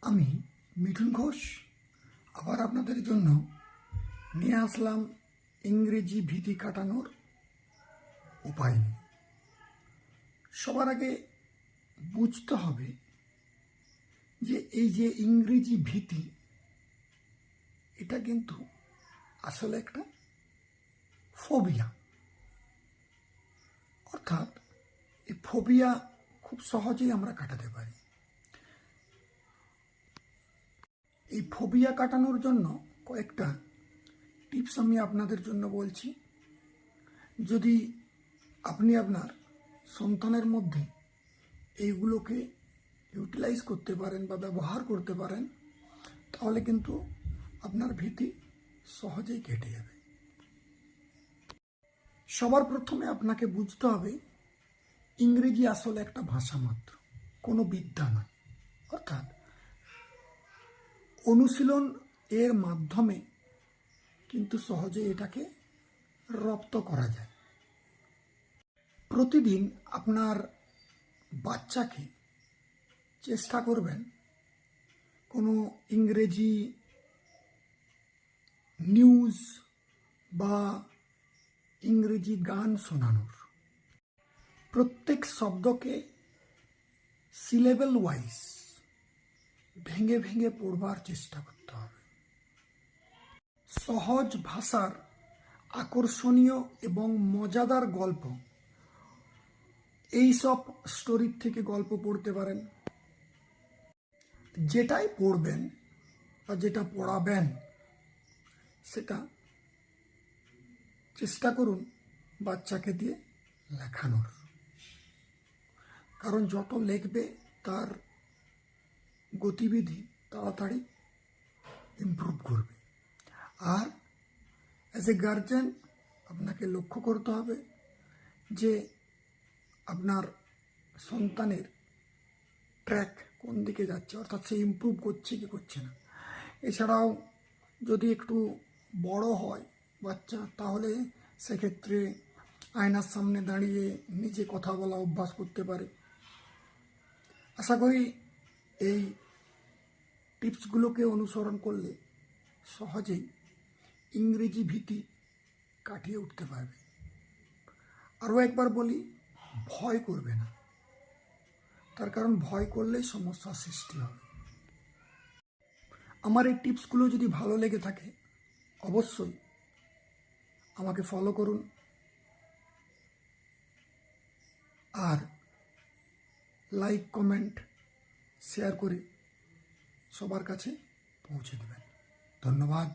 আমি মিঠুন ঘোষ আবার আপনাদের জন্য নিয়ে আসলাম ইংরেজি ভীতি কাটানোর উপায় নিয়ে। সবার আগে বুঝতে হবে যে এই যে ইংরেজি ভীতি, এটা কিন্তু আসলে একটা ফোবিয়া। অর্থাৎ এই ফোবিয়া খুব সহজেই আমরা কাটাতে পারি। এই ফোবিয়া কাটানোর জন্য কয়েকটা টিপস আমি আপনাদের জন্য বলছি। যদি আপনি আপনার সন্তানের মধ্যে এইগুলোকে ইউটিলাইজ করতে পারেন বা ব্যবহার করতে পারেন, তাহলে কিন্তু আপনার ভীতি সহজেই কেটে যাবে। সবার প্রথমে আপনাকে বুঝতে হবে ইংরেজি আসলে একটা ভাষা মাত্র, কোনো বিদ্যা নয়। অর্থাৎ অনুশীলন এর মাধ্যমে কিন্তু সহজে এটাকে রপ্ত করা যায়। প্রতিদিন আপনার বাচ্চাকে চেষ্টা করবেন কোনো ইংরেজি নিউজ বা ইংরেজি গান শোনানোর। প্রত্যেক শব্দকে সিলেবেল ওয়াইজ ভেঙে ভেঙে পড়বার চেষ্টা করতে হবে। সহজ ভাষার আকর্ষণীয় এবং মজাদার গল্প, এই সব স্টোরির থেকে গল্প পড়তে পারেন। যেটাই পড়বেন বা যেটা পড়াবেন সেটা চেষ্টা করুন বাচ্চাকে দিয়ে লেখানোর। কারণ যত লিখবে তার গতিবিধি তাড়াতাড়ি ইমপ্রুভ করবে। আর অ্যাজ এ গার্জেন আপনাকে লক্ষ্য করতে হবে যে আপনার সন্তানের ট্র্যাক কোন দিকে যাচ্ছে, অর্থাৎ সে ইমপ্রুভ করছে কি করছে না। এছাড়াও যদি একটু বড় হয় বাচ্চা, তাহলে সেক্ষেত্রে আয়নার সামনে দাঁড়িয়ে নিজে কথা বলা অভ্যাস করতে পারে। আশা করি এই টিপসগুলোকে অনুসরণ করলে সহজেই ইংরেজি ভীতি কাটিয়ে উঠতে পারবে। আরও একবার বলি, ভয় করবে না, তার কারণ ভয় করলেই সমস্যার সৃষ্টি হবে। আমার এই টিপসগুলো যদি ভালো লেগে থাকে অবশ্যই আমাকে ফলো করুন আর লাইক, কমেন্ট, শেয়ার করে সবার কাছে পৌঁছে দেবেন। ধন্যবাদ।